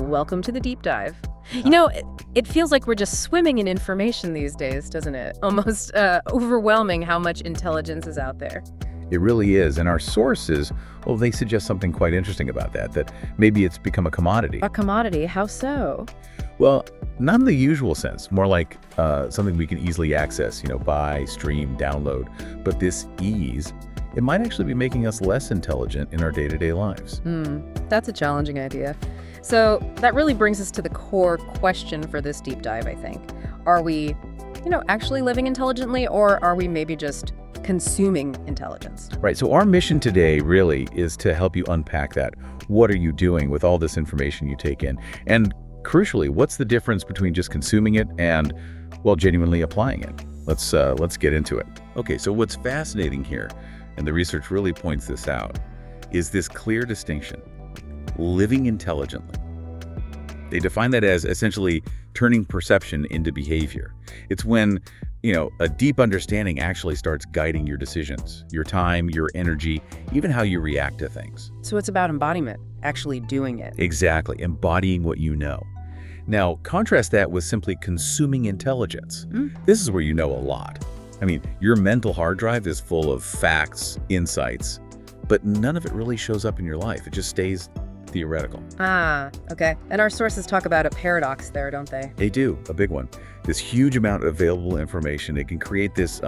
welcome to the deep dive. You know, it feels like we're just swimming in information these days, doesn't it? Almost overwhelming how much intelligence is out there. It really is. And our sources, well, they suggest something quite interesting about that maybe it's become a commodity. A commodity? How so? Well, not in the usual sense, more like something we can easily access, buy, stream, download. But this ease, it might actually be making us less intelligent in our day-to-day lives. That's a challenging idea. So that really brings us to the core question for this deep dive, I think. Are we, actually living intelligently, or are we maybe just consuming intelligence? Right. So our mission today really is to help you unpack that. What are you doing with all this information you take in? And crucially, what's the difference between just consuming it and, well, genuinely applying it? Let's get into it. Okay, so what's fascinating here, and the research really points this out, is this clear distinction: living intelligently. They define that as essentially turning perception into behavior. It's when, a deep understanding actually starts guiding your decisions, your time, your energy, even how you react to things. So it's about embodiment, actually doing it. Exactly, embodying what you know. Now, contrast that with simply consuming intelligence. This is where you know a lot. I mean, your mental hard drive is full of facts, insights, but none of it really shows up in your life. It just stays theoretical. Okay. And our sources talk about a paradox there, don't they? They do, a big one. This huge amount of available information, it can create this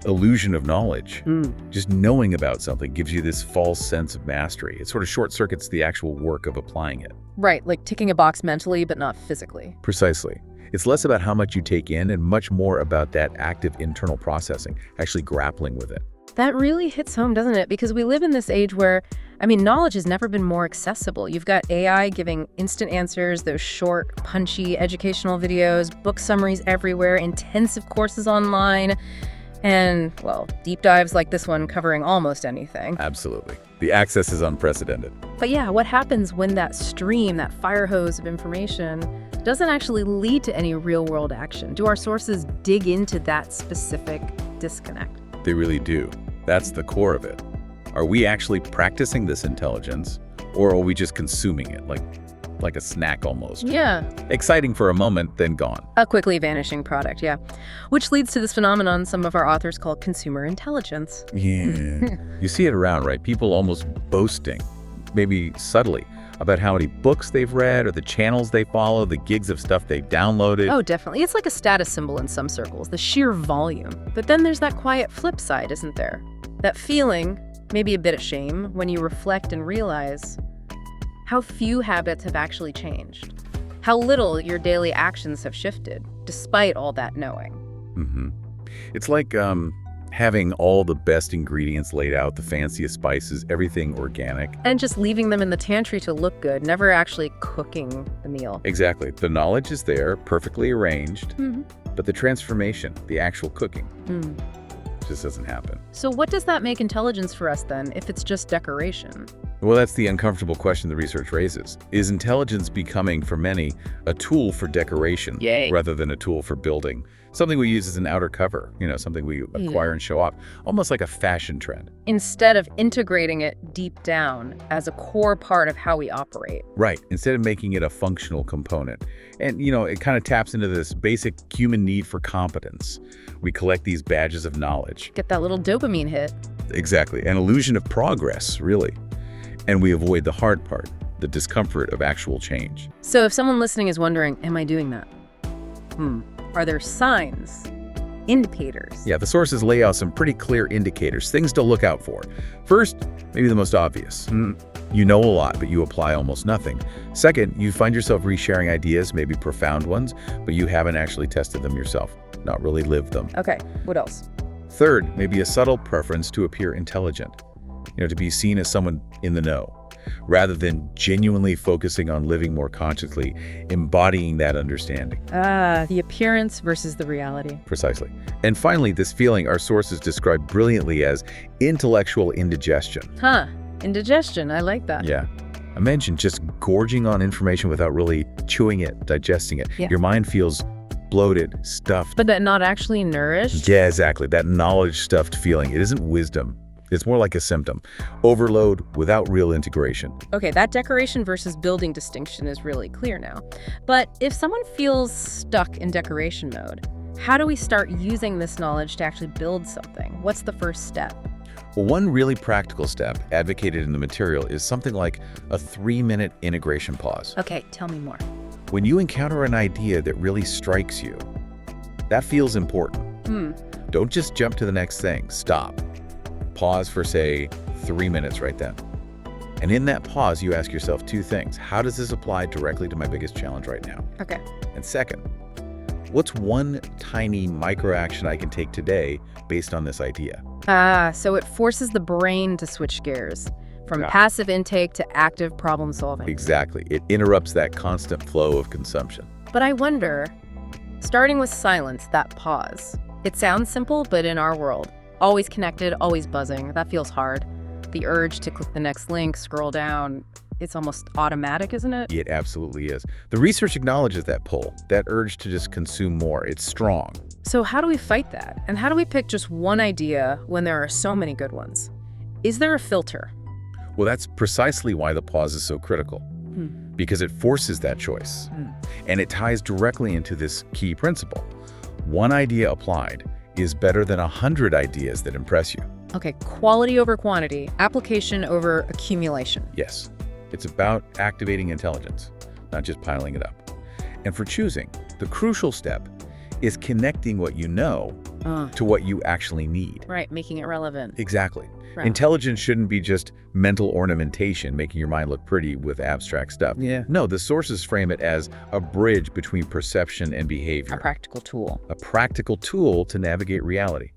illusion of knowledge. Just knowing about something gives you this false sense of mastery. It sort of short-circuits the actual work of applying it. Right, like ticking a box mentally, but not physically. Precisely. It's less about how much you take in and much more about that active internal processing, actually grappling with it. That really hits home, doesn't it? Because we live in this age where, knowledge has never been more accessible. You've got AI giving instant answers, those short, punchy educational videos, book summaries everywhere, intensive courses online, and, well, deep dives like this one covering almost anything. Absolutely. The access is unprecedented. But yeah, what happens when that stream, that fire hose of information, doesn't actually lead to any real-world action? Do our sources dig into that specific disconnect? They really do. That's the core of it. Are we actually practicing this intelligence, or are we just consuming it, like a snack almost? Yeah. Exciting for a moment, then gone. A quickly vanishing product, yeah. Which leads to this phenomenon some of our authors call consumer intelligence. Yeah. You see it around, right? People almost boasting, maybe subtly, about how many books they've read or the channels they follow, the gigs of stuff they've downloaded. Oh, definitely. It's like a status symbol in some circles, the sheer volume. But then there's that quiet flip side, isn't there? That feeling, maybe a bit of shame, when you reflect and realize how few habits have actually changed, how little your daily actions have shifted, despite all that knowing. It's like having all the best ingredients laid out, the fanciest spices, everything organic. And just leaving them in the pantry to look good, never actually cooking the meal. Exactly. The knowledge is there, perfectly arranged, but the transformation, the actual cooking, just doesn't happen. So what does that make intelligence for us then, if it's just decoration? Well, that's the uncomfortable question the research raises. Is intelligence becoming, for many, a tool for decoration rather than a tool for building? Something we use as an outer cover, something we acquire and show off, almost like a fashion trend. Instead of integrating it deep down as a core part of how we operate. Right, instead of making it a functional component. And, it kind of taps into this basic human need for competence. We collect these badges of knowledge. Get that little dopamine hit. Exactly, an illusion of progress, really. And we avoid the hard part, the discomfort of actual change. So if someone listening is wondering, am I doing that? Are there signs, indicators? Yeah, the sources lay out some pretty clear indicators, things to look out for. First, maybe the most obvious. You know a lot, but you apply almost nothing. Second, you find yourself resharing ideas, maybe profound ones, but you haven't actually tested them yourself, not really lived them. Okay, what else? Third, maybe a subtle preference to appear intelligent, to be seen as someone in the know, rather than genuinely focusing on living more consciously, embodying that understanding. The appearance versus the reality. Precisely. And finally, this feeling our sources describe brilliantly as intellectual indigestion. Indigestion, I like that. Yeah. Imagine just gorging on information without really chewing it, digesting it. Yeah. Your mind feels bloated, stuffed. But that not actually nourished? Yeah, exactly. That knowledge-stuffed feeling. It isn't wisdom. It's more like a symptom. Overload without real integration. Okay, that decoration versus building distinction is really clear now. But if someone feels stuck in decoration mode, how do we start using this knowledge to actually build something? What's the first step? Well, one really practical step advocated in the material is something like a 3-minute integration pause. Okay, tell me more. When you encounter an idea that really strikes you, that feels important. Don't just jump to the next thing. Stop. Pause for, say, 3 minutes right then. And in that pause, you ask yourself 2 things. How does this apply directly to my biggest challenge right now? Okay. And second, what's one tiny micro action I can take today based on this idea? So it forces the brain to switch gears from passive intake to active problem solving. Exactly. It interrupts that constant flow of consumption. But I wonder, starting with silence, that pause. It sounds simple, but in our world, always connected, always buzzing, that feels hard. The urge to click the next link, scroll down, it's almost automatic, isn't it? It absolutely is. The research acknowledges that pull, that urge to just consume more. It's strong. So how do we fight that? And how do we pick just one idea when there are so many good ones? Is there a filter? Well, that's precisely why the pause is so critical, because it forces that choice. And it ties directly into this key principle. One idea applied is better than 100 ideas that impress you. Okay, quality over quantity, application over accumulation. Yes, it's about activating intelligence, not just piling it up. And for choosing, the crucial step is connecting what you know to what you actually need. Right, making it relevant. Exactly. Right. Intelligence shouldn't be just mental ornamentation, making your mind look pretty with abstract stuff. No, the sources frame it as a bridge between perception and behavior. A practical tool. A practical tool to navigate reality.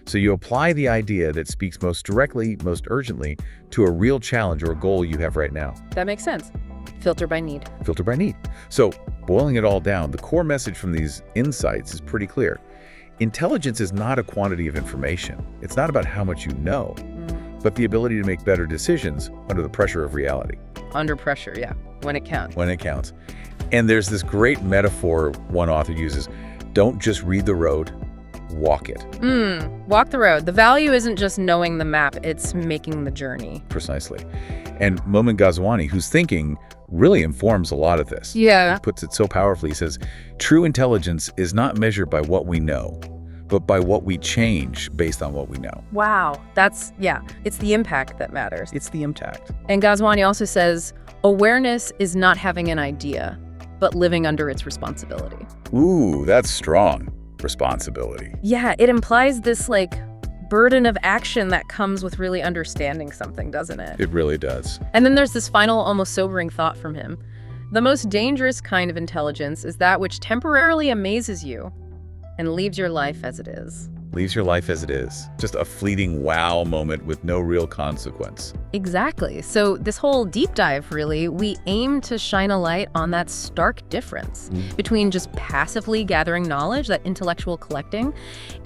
So you apply the idea that speaks most directly, most urgently, to a real challenge or a goal you have right now. That makes sense. Filter by need. Filter by need. So, boiling it all down, the core message from these insights is pretty clear. Intelligence is not a quantity of information. It's not about how much you know, but the ability to make better decisions under the pressure of reality. Under pressure, yeah. When it counts. When it counts. And there's this great metaphor one author uses. Don't just read the road, walk it. Walk the road. The value isn't just knowing the map, it's making the journey. Precisely. And Momin Ghazwani, whose thinking really informs a lot of this. Yeah. He puts it so powerfully. He says, true intelligence is not measured by what we know, but by what we change based on what we know. Wow. It's the impact that matters. It's the impact. And Ghazwani also says, awareness is not having an idea, but living under its responsibility. Ooh, that's strong. Responsibility. Yeah, it implies this, burden of action that comes with really understanding something, doesn't it? It really does. And then there's this final, almost sobering thought from him. The most dangerous kind of intelligence is that which temporarily amazes you and leaves your life as it is. Leaves your life as it is. Just a fleeting wow moment with no real consequence. Exactly. So this whole deep dive, really, we aim to shine a light on that stark difference between just passively gathering knowledge, that intellectual collecting,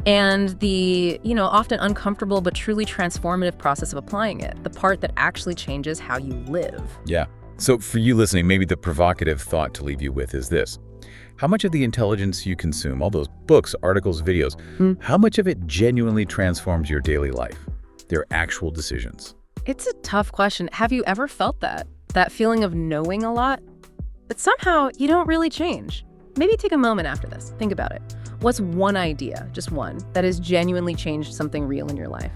and the, often uncomfortable but truly transformative process of applying it, the part that actually changes how you live. Yeah. So for you listening, maybe the provocative thought to leave you with is this. How much of the intelligence you consume, all those books, articles, videos, how much of it genuinely transforms your daily life, their actual decisions? It's a tough question. Have you ever felt that? That feeling of knowing a lot, but somehow you don't really change? Maybe take a moment after this. Think about it. What's one idea, just one, that has genuinely changed something real in your life?